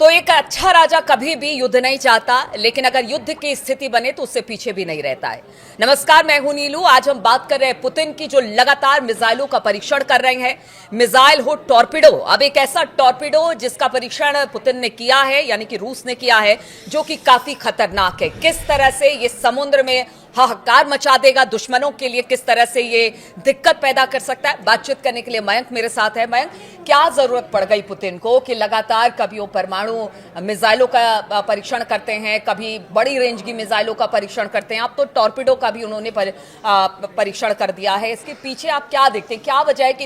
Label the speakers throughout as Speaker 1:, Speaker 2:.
Speaker 1: तो एक अच्छा राजा कभी भी युद्ध नहीं चाहता, लेकिन अगर युद्ध की स्थिति बने तो उससे पीछे भी नहीं रहता है। नमस्कार, मैं हूं नीलू। आज हम बात कर रहे हैं पुतिन की, जो लगातार मिसाइलों का परीक्षण कर रहे हैं। मिसाइल हो टॉर्पिडो। अब एक ऐसा टॉर्पिडो जिसका परीक्षण पुतिन ने किया है, यानी कि रूस ने किया है, जो कि काफी खतरनाक है। किस तरह से ये समुद्र में हाहाकार मचा देगा दुश्मनों के लिए, किस तरह से ये दिक्कत पैदा कर सकता है। बातचीत करने के लिए मयंक मेरे साथ है। मयंक, क्या जरूरत पड़ गई पुतिन को कि लगातार कभी वो परमाणु मिसाइलों का परीक्षण करते हैं, कभी बड़ी रेंज की मिसाइलों का परीक्षण करते हैं, अब तो टॉर्पिडो का भी उन्होंने परीक्षण कर दिया है। इसके पीछे आप क्या देखते हैं, क्या वजह है कि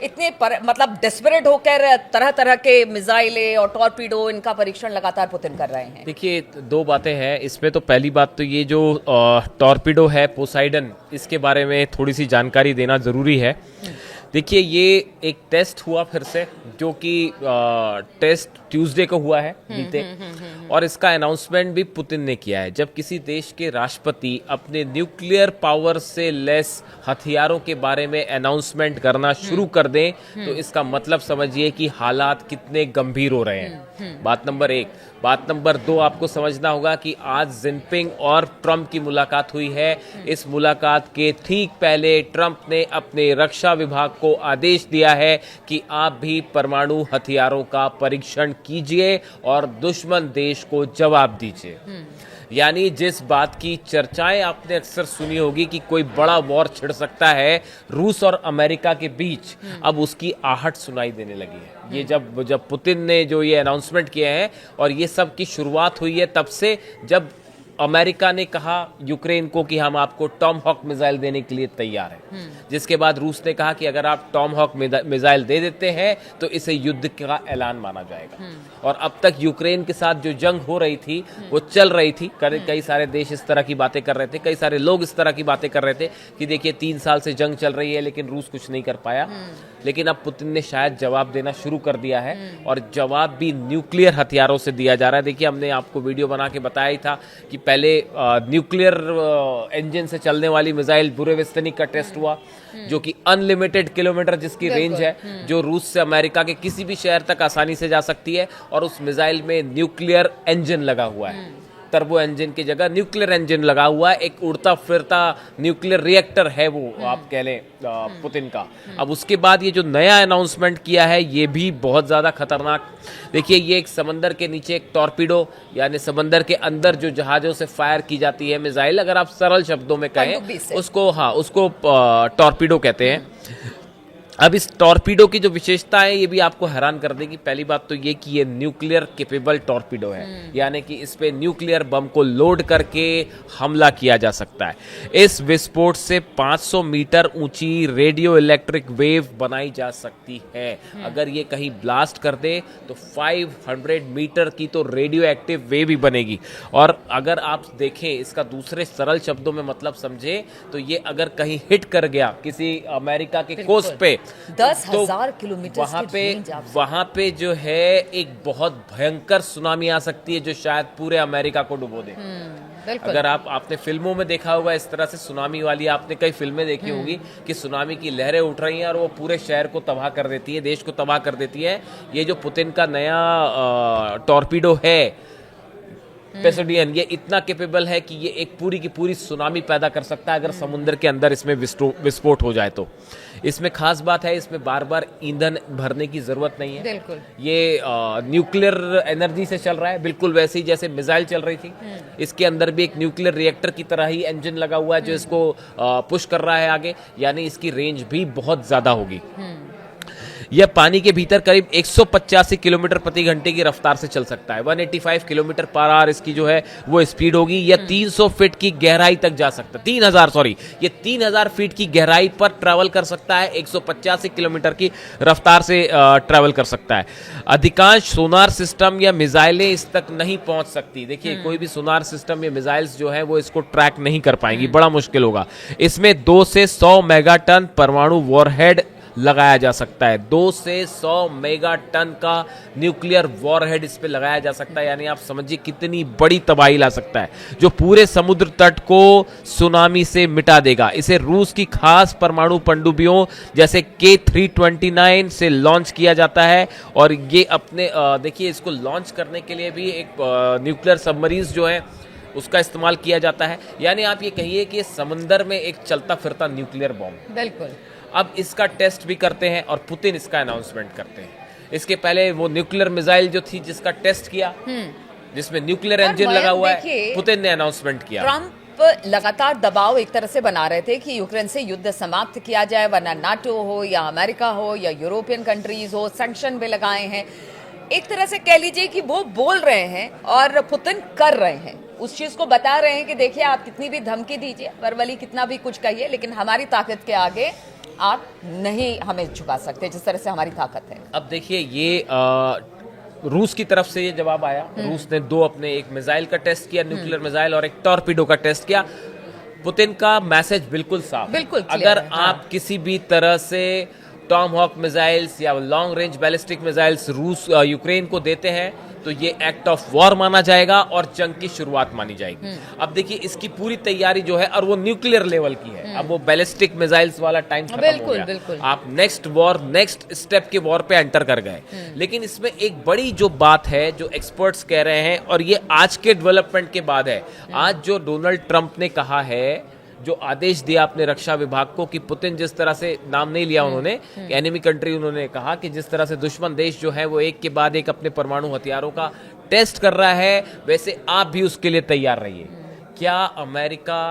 Speaker 1: इतने मतलब डेस्परेट होकर तरह तरह के मिसाइलें और टॉर्पिडो इनका परीक्षण लगातार पुतिन कर रहे हैं?
Speaker 2: देखिए, दो बातें हैं इसमें। तो पहली बात तो ये जो टॉर्पिडो है पोसाइडन, इसके बारे में थोड़ी सी जानकारी देना ज़रूरी है। देखिए, ये एक टेस्ट हुआ फिर से, जो कि टेस्ट ट्यूसडे को हुआ है बीते, और इसका अनाउंसमेंट भी पुतिन ने किया है। जब किसी देश के राष्ट्रपति अपने न्यूक्लियर पावर से लेस हथियारों के बारे में अनाउंसमेंट करना शुरू कर दें, तो इसका मतलब समझिए कि हालात कितने गंभीर हो रहे हैं। बात नंबर एक। बात नंबर दो, आपको समझना होगा कि आज जिनपिंग और ट्रंप की मुलाकात हुई है। इस मुलाकात के ठीक पहले ट्रंप ने अपने रक्षा विभाग को आदेश दिया है कि आप भी परमाणु हथियारों का परीक्षण कीजिए और दुश्मन देश को जवाब दीजिए। यानी जिस बात की चर्चाएं आपने अक्सर सुनी होगी कि कोई बड़ा वॉर छिड़ सकता है रूस और अमेरिका के बीच, अब उसकी आहट सुनाई देने लगी है। ये जब पुतिन ने जो ये अनाउंसमेंट किए हैं, और ये सब की शुरुआत हुई है तब से, जब अमेरिका ने कहा यूक्रेन को कि हम आपको टॉम हॉक मिसाइल देने के लिए तैयार हैं, जिसके बाद रूस ने कहा कि अगर आप टॉम हॉक मिसाइल दे देते हैं तो इसे युद्ध का ऐलान माना जाएगा। और अब तक यूक्रेन के साथ जो जंग हो रही थी वो चल रही थी। कई सारे देश इस तरह की बातें कर रहे थे, कई सारे लोग इस तरह की बातें कर रहे थे कि देखिए 3 साल से जंग चल रही है लेकिन रूस कुछ नहीं कर पाया। लेकिन अब पुतिन ने शायद जवाब देना शुरू कर दिया है, और जवाब भी न्यूक्लियर हथियारों से दिया जा रहा है। देखिए, हमने आपको वीडियो बना के बताया ही था कि पहले न्यूक्लियर इंजन से चलने वाली मिसाइल बुरेविस्तनिक का टेस्ट हुआ, जो कि अनलिमिटेड किलोमीटर जिसकी रेंज है, जो रूस से अमेरिका के किसी भी शहर तक आसानी से जा सकती है, और उस मिसाइल में न्यूक्लियर इंजन लगा हुआ है। टर्बो इंजन की जगह न्यूक्लियर इंजन लगा हुआ है। एक उड़ता फिरता न्यूक्लियर रिएक्टर है वो, आप कह लें पुतिन का। अब उसके बाद ये जो नया अनाउंसमेंट किया है, ये भी बहुत ज़्यादा खतरनाक। देखिए, ये एक समंदर के नीचे एक टॉर्पिडो, यानी समंदर के अंदर जो जहाज़ों से फायर की जाती है मिसाइल, अगर आप सरल शब्दों में कहें उसको टॉर्पिडो कहते हैं। अब इस टॉर्पिडो की जो विशेषता है, ये भी आपको हैरान कर देगी। पहली बात तो ये कि ये न्यूक्लियर केपेबल टॉर्पिडो है, यानी कि इस पे न्यूक्लियर बम को लोड करके हमला किया जा सकता है। इस विस्फोट से 500 मीटर ऊंची रेडियो इलेक्ट्रिक वेव बनाई जा सकती है। अगर ये कहीं ब्लास्ट कर दे तो 500 मीटर की तो रेडियो एक्टिव वेव ही बनेगी। और अगर आप देखें, इसका दूसरे सरल शब्दों में मतलब समझे, तो ये अगर कहीं हिट कर गया किसी अमेरिका के कोस्ट पे,
Speaker 1: 10,000 किलोमीटर
Speaker 2: वहां पे जो है एक बहुत भयंकर सुनामी आ सकती है, जो शायद पूरे अमेरिका को डुबो दे। अगर आपने फिल्मों में देखा होगा इस तरह से सुनामी वाली, आपने कई फिल्में देखी होंगी कि सुनामी की लहरें उठ रही हैं और वो पूरे शहर को तबाह कर देती है, देश को तबाह कर देती है। ये जो पुतिन का नया टॉर्पिडो है पेसोडियन, ये इतना कैपेबल है कि ये एक पूरी की पूरी सुनामी पैदा कर सकता है अगर समुद्र के अंदर इसमें विस्फोट हो जाए तो। इसमें खास बात है, इसमें बार बार ईंधन भरने की जरूरत नहीं है।
Speaker 1: बिल्कुल।
Speaker 2: ये न्यूक्लियर एनर्जी से चल रहा है, बिल्कुल वैसे ही जैसे मिसाइल चल रही थी। इसके अंदर भी एक न्यूक्लियर रिएक्टर की तरह ही इंजन लगा हुआ है, जो इसको पुश कर रहा है आगे, यानी इसकी रेंज भी बहुत ज्यादा होगी। यह पानी के भीतर करीब 185 किलोमीटर प्रति घंटे की रफ्तार से चल सकता है। 185 किलोमीटर पर आवर इसकी जो है वो स्पीड होगी। यह 300 फीट की गहराई तक जा सकता है। 3000 फीट की गहराई पर ट्रैवल कर सकता है। 185 किलोमीटर की रफ्तार से ट्रैवल कर सकता है। अधिकांश सोनार सिस्टम या मिसाइलें इस तक नहीं पहुंच सकती। देखिए, कोई भी सोनार सिस्टम या मिसाइल्स जो है वो इसको ट्रैक नहीं कर पाएंगी, बड़ा मुश्किल होगा। इसमें 2 से 100 मेगाटन परमाणु वॉरहेड लगाया जा सकता है। 2 से 100 मेगा टन का न्यूक्लियर वॉरहेड इस पे लगाया जा सकता है, यानी आप समझिए कितनी बड़ी तबाही ला सकता है, जो पूरे समुद्र तट को सुनामी से मिटा देगा। इसे रूस की खास परमाणु पनडुब्बियों जैसे K329 से लॉन्च किया जाता है, और ये अपने देखिए इसको लॉन्च करने के लिए भी एक न्यूक्लियर सबमरीन्स जो है उसका इस्तेमाल किया जाता है। यानी आप ये कहिए कि समंदर में एक चलता फिरता न्यूक्लियर बॉम्ब।
Speaker 1: बिल्कुल।
Speaker 2: अब इसका टेस्ट भी करते हैं और पुतिन इसका अनाउंसमेंट करते हैं। इसके पहले वो न्यूक्लियर मिसाइल जो थी जिसका टेस्ट किया, जिसमें न्यूक्लियर इंजन लगा हुआ है, पुतिन ने अनाउंसमेंट किया।
Speaker 1: ट्रंप लगातार दबाव एक तरह से बना रहे थे कि यूक्रेन से युद्ध समाप्त किया जाए, वरना नाटो हो या अमेरिका हो या यूरोपियन कंट्रीज हो, सैंक्शन भी लगाए हैं। एक तरह से कह लीजिए कि वो बोल रहे हैं और पुतिन कर रहे हैं, उस चीज को बता रहे हैं कि देखिए आप कितनी भी धमकी दीजिए, वरवली कितना भी कुछ कहिए, लेकिन हमारी ताकत के आगे आप नहीं हमें झुका सकते जिस तरह से हमारी ताकत है।
Speaker 2: अब देखिए ये रूस की तरफ से ये जवाब आया। रूस ने 2 अपने एक मिसाइल का टेस्ट किया, न्यूक्लियर मिसाइल, और एक टॉर्पीडो का टेस्ट किया। पुतिन का मैसेज बिल्कुल साफ,
Speaker 1: बिल्कुल
Speaker 2: अगर
Speaker 1: है, हाँ।
Speaker 2: आप किसी भी तरह से टॉम हॉक मिसाइल्स या लॉन्ग रेंज बैलिस्टिक मिसाइल्स रूस यूक्रेन को देते हैं तो ये एक्ट ऑफ वॉर माना जाएगा और जंग की शुरुआत मानी जाएगी। अब देखिए इसकी पूरी तैयारी जो है, और वो न्यूक्लियर लेवल की है। अब वो बैलिस्टिक मिसाइल्स वाला टाइम खत्म हो गया।
Speaker 1: बिल्कुल।
Speaker 2: आप नेक्स्ट स्टेप के वॉर पे एंटर कर गए। लेकिन इसमें एक बड़ी जो बात है जो एक्सपर्ट्स कह रहे हैं, और ये आज के डेवलपमेंट के बाद है, आज जो डोनाल्ड ट्रंप ने कहा है, जो आदेश दिया अपने रक्षा विभाग को कि पुतिन जिस तरह से, नाम नहीं लिया उन्होंने, एनिमी कंट्री उन्होंने कहा कि जिस तरह से दुश्मन देश जो है वो एक के बाद एक अपने परमाणु हथियारों का टेस्ट कर रहा है, वैसे आप भी उसके लिए तैयार रहिए। क्या अमेरिका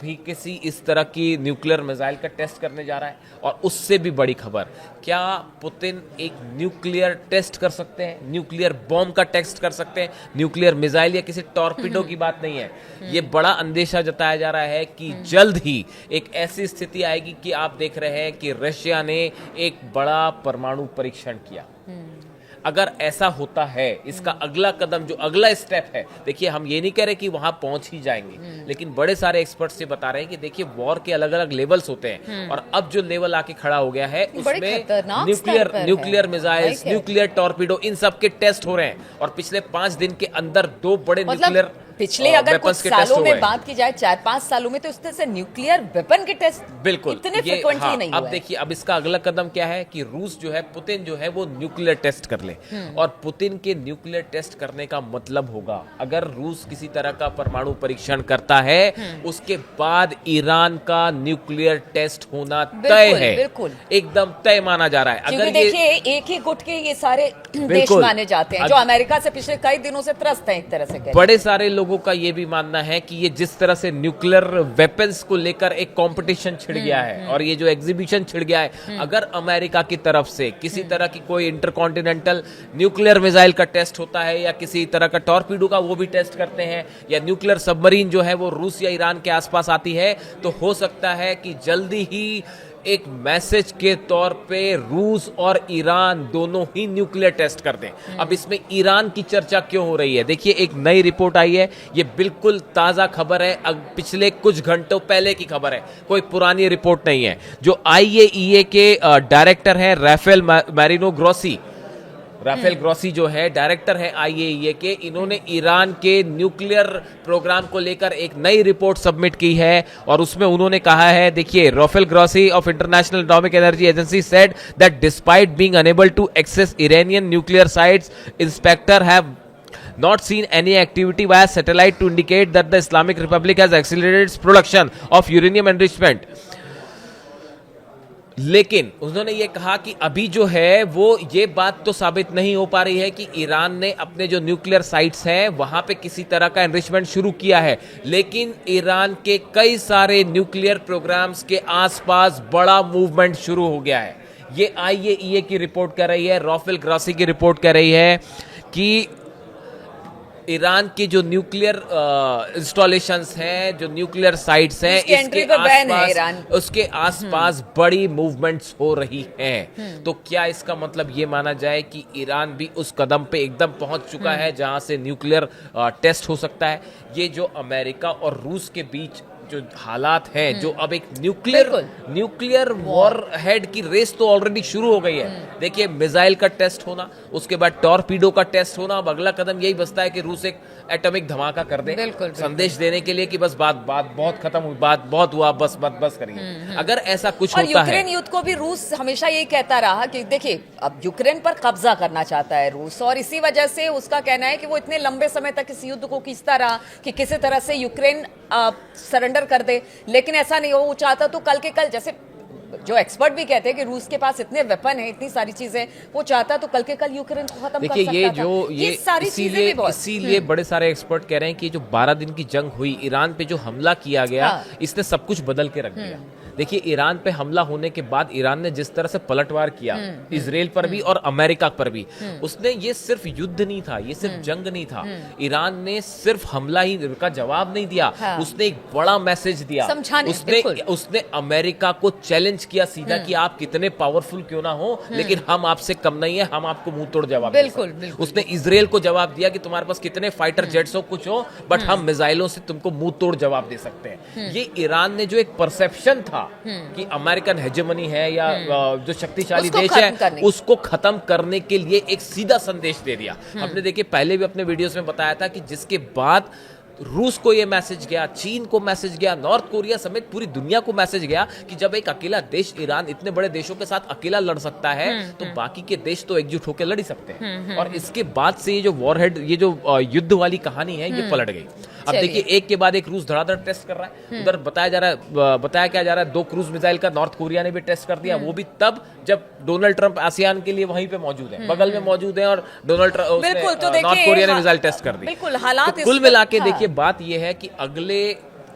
Speaker 2: भी किसी इस तरह की न्यूक्लियर मिसाइल का टेस्ट करने जा रहा है? और उससे भी बड़ी खबर, क्या पुतिन एक न्यूक्लियर टेस्ट कर सकते हैं, न्यूक्लियर बॉम्ब का टेस्ट कर सकते हैं? न्यूक्लियर मिसाइल या किसी टॉर्पीडो की बात नहीं है। ये बड़ा अंदेशा जताया जा रहा है कि जल्द ही एक ऐसी स्थिति आएगी कि आप देख रहे हैं कि रशिया ने एक बड़ा परमाणु परीक्षण किया। अगर ऐसा होता है, इसका अगला कदम, जो अगला स्टेप है, देखिए हम ये नहीं कह रहे कि वहां पहुंच ही जाएंगे, लेकिन बड़े सारे एक्सपर्ट्स ये बता रहे हैं कि देखिए वॉर के अलग अलग लेवल्स होते हैं, और अब जो लेवल आके खड़ा हो गया है उसमें न्यूक्लियर मिसाइल्स, न्यूक्लियर टॉर्पीडो, इन सब के टेस्ट हो रहे हैं। और पिछले 5 दिन के अंदर 2 बड़े न्यूक्लियर
Speaker 1: पिछले अगर कुछ सालों में बात की जाए, 4-5 सालों में, तो इस तरह से न्यूक्लियर वेपन के टेस्ट
Speaker 2: बिल्कुल
Speaker 1: इतने फ्रीक्वेंटली नहीं हुए।
Speaker 2: अब देखिए अब इसका अगला कदम क्या है कि रूस जो है, पुतिन जो है वो न्यूक्लियर टेस्ट कर ले। और पुतिन के न्यूक्लियर टेस्ट करने का मतलब होगा, अगर रूस किसी तरह का परमाणु परीक्षण करता है, उसके बाद ईरान का न्यूक्लियर टेस्ट होना तय है, एकदम तय माना जा रहा है।
Speaker 1: अगर देखिए एक ही गुट के ये सारे देश माने जाते हैं जो अमेरिका से पिछले कई दिनों से त्रस्त हैं, एक तरह से
Speaker 2: बड़े सारे लोगों का ये भी मानना है कि ये जिस तरह से न्यूक्लियर वेपन्स को लेकर एक कंपटीशन छिड़ गया है, और ये जो एग्जीबिशन छिड़ गया है, अगर अमेरिका की तरफ से किसी तरह की कोई इंटरकॉन्टिनेंटल न्यूक्लियर मिसाइल का टेस्ट होता है, या किसी तरह का टॉर्पीडो का वो भी टेस्ट करते हैं, या न्यूक्लियर सबमरीन जो है वो रूस या ईरान के आसपास आती है, तो हो सकता है कि जल्दी ही एक मैसेज के तौर पे रूस और ईरान दोनों ही न्यूक्लियर टेस्ट कर दें। अब इसमें ईरान की चर्चा क्यों हो रही है? देखिए एक नई रिपोर्ट आई है, ये बिल्कुल ताजा खबर है, पिछले कुछ घंटों पहले की खबर है, कोई पुरानी रिपोर्ट नहीं है। जो IAEA के डायरेक्टर हैं Rafael Mariano Grossi, Rafael Grossi जो है डायरेक्टर है IAEA के, इन्होंने ईरान के न्यूक्लियर प्रोग्राम को लेकर एक नई रिपोर्ट सबमिट की है, और उसमें उन्होंने कहा है, देखिए, Rafael Grossi of International Atomic Energy Agency said that despite being unable to access Iranian nuclear sites, inspector have not seen any activity via satellite to indicate that the Islamic Republic has accelerated its production of uranium enrichment. लेकिन उन्होंने ये कहा कि अभी जो है वो ये बात तो साबित नहीं हो पा रही है कि ईरान ने अपने जो न्यूक्लियर साइट्स हैं वहां पे किसी तरह का एनरिचमेंट शुरू किया है, लेकिन ईरान के कई सारे न्यूक्लियर प्रोग्राम्स के आसपास बड़ा मूवमेंट शुरू हो गया है। ये IAEA की रिपोर्ट कर रही है, राफेल ग्रोसी की रिपोर्ट कर रही है कि ईरान की जो न्यूक्लियर इंस्टॉलेशंस हैं, जो न्यूक्लियर साइट्स हैं, उसके आसपास बड़ी मूवमेंट्स हो रही हैं। तो क्या इसका मतलब ये माना जाए कि ईरान भी उस कदम पे एकदम पहुंच चुका है जहां से न्यूक्लियर टेस्ट हो सकता है? ये जो अमेरिका और रूस के बीच जो हालात हैं, जो अब एक न्यूक्लियर वॉर हेड की रेस तो ऑलरेडी शुरू हो गई है। देखिए, मिसाइल का टेस्ट होना, उसके बाद टॉर्पीडो का टेस्ट होना, अब अगला कदम यही बचता है कि रूस एक एटॉमिक धमाका कर दे, संदेश देने के लिए कि बस बात बहुत खत्म हुई, बात बहुत हुआ, बस करिए। अगर ऐसा कुछ
Speaker 1: और
Speaker 2: होता है,
Speaker 1: यूक्रेन युद्ध को भी रूस हमेशा यही कहता रहा कि देखिए, अब यूक्रेन पर कब्जा करना चाहता है रूस, और इसी वजह से उसका कहना है कि वो इतने लंबे समय तक इस युद्ध को खींचता रहा कि किसी तरह से यूक्रेन सरेंडर कर दे। लेकिन ऐसा नहीं हो, वो चाहता तो कल के कल, जैसे जो एक्सपर्ट भी कहते हैं कि रूस के पास इतने वेपन है, इतनी सारी चीजें, वो चाहता तो कल के कल यूक्रेन को खत्म कर सकता था।
Speaker 2: देखिए, ये
Speaker 1: सारी चीजें भी बहुत,
Speaker 2: इसीलिए बड़े सारे एक्सपर्ट कह रहे हैं कि जो 12 दिन की जंग हुई, ईरान पे जो हमला किया गया, इसने सब कुछ बदल के रख दिया। देखिए, ईरान पे हमला होने के बाद ईरान ने जिस तरह से पलटवार किया इजराइल पर भी और अमेरिका पर भी, उसने ये सिर्फ युद्ध नहीं था, ये सिर्फ जंग नहीं था। ईरान ने सिर्फ हमला ही का जवाब नहीं दिया, उसने एक बड़ा मैसेज दिया। उसने अमेरिका को चैलेंज किया सीधा कि आप कितने पावरफुल क्यों ना हो, लेकिन हम आपसे कम नहीं है, हम आपको मुंह तोड़ जवाब देंगे। उसने इजराइल को जवाब दिया कि तुम्हारे पास कितने फाइटर जेट्स हो, कुछ हो, बट हम मिसाइलों से तुमको मुंह तोड़ जवाब दे सकते हैं। ये ईरान ने जो एक परसेप्शन था कि अमेरिकन हेजेमनी है या जो शक्तिशाली देश है, उसको खत्म करने के लिए एक सीधा संदेश दे दिया। हमने देखिए पहले भी अपने वीडियोस में बताया था कि जिसके बाद रूस को यह मैसेज गया, चीन को मैसेज गया, नॉर्थ कोरिया समेत पूरी दुनिया को मैसेज गया कि जब एक अकेला देश ईरान इतने बड़े देशों के साथ अकेला लड़ सकता है, तो बाकी के देश तो एकजुट होकर लड़ ही सकते हैं। और इसके बाद से ये जो वॉरहेड, ये जो युद्ध वाली कहानी है, ये पलट गई। अब देखिए, एक के बाद एक रूस धड़ाधड़ टेस्ट कर रहा है। उधर बताया क्या जा रहा है, 2 क्रूज मिसाइल का नॉर्थ कोरिया ने भी टेस्ट कर दिया, वो भी तब जब डोनाल्ड ट्रंप आसियान के लिए वहीं पे मौजूद है, बगल में मौजूद है, और डोनाल्ड ट्रंप नॉर्थ कोरिया ने मिसाइल टेस्ट कर दी।
Speaker 1: बिल्कुल, हालात
Speaker 2: कुल मिला के देखिए, बात यह है कि अगले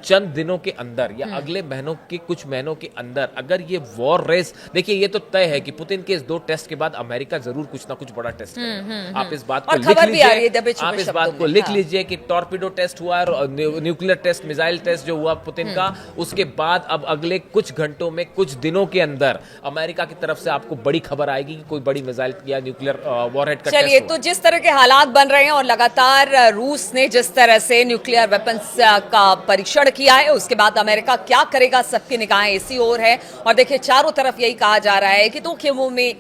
Speaker 2: चंद दिनों के अंदर या अगले महीनों के कुछ महीनों के अंदर अगर ये वॉर रेस, देखिए ये तो तय है कि पुतिन के इस 2 टेस्ट के बाद अमेरिका जरूर कुछ ना कुछ बड़ा टेस्ट करेगा। आप इस बात को लिख लीजिए, आप इस बात को लिख लीजिए कि टॉर्पीडो टेस्ट हुआ और न्यूक्लियर टेस्ट, मिसाइल टेस्ट जो हुआ पुतिन का, उसके बाद अब अगले कुछ घंटों में, कुछ दिनों के अंदर अमेरिका की तरफ से आपको बड़ी खबर आएगी कि कोई बड़ी मिसाइल या न्यूक्लियर वॉरहेड का टेस्ट।
Speaker 1: चलिए, तो जिस तरह के हालात बन रहे हैं और लगातार रूस ने जिस तरह से न्यूक्लियर वेपन्स का परीक्षण किया है, उसके बाद अमेरिका क्या करेगा, सबकी निगाहें इसी ओर है। और देखिए, चारों तरफ यही कहा जा रहा है कि तो खेमों में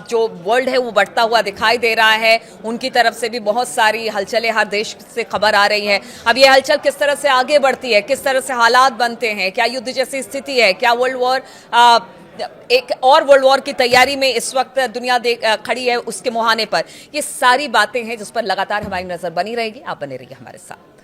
Speaker 1: जो वर्ल्ड है वो बढ़ता हुआ दिखाई दे रहा है। उनकी तरफ से भी बहुत सारी हलचलें हर देश से खबर आ रही है। अब ये हलचल किस तरह से आगे बढ़ती है, किस तरह से हालात बनते हैं, क्या युद्ध जैसी स्थिति है, क्या वर्ल्ड वॉर, एक और वर्ल्ड वॉर की तैयारी में इस वक्त दुनिया खड़ी है उसके मुहाने पर, ये सारी बातें हैं जिस पर लगातार हमारी नजर बनी रहेगी। आप बने रहिए हमारे साथ।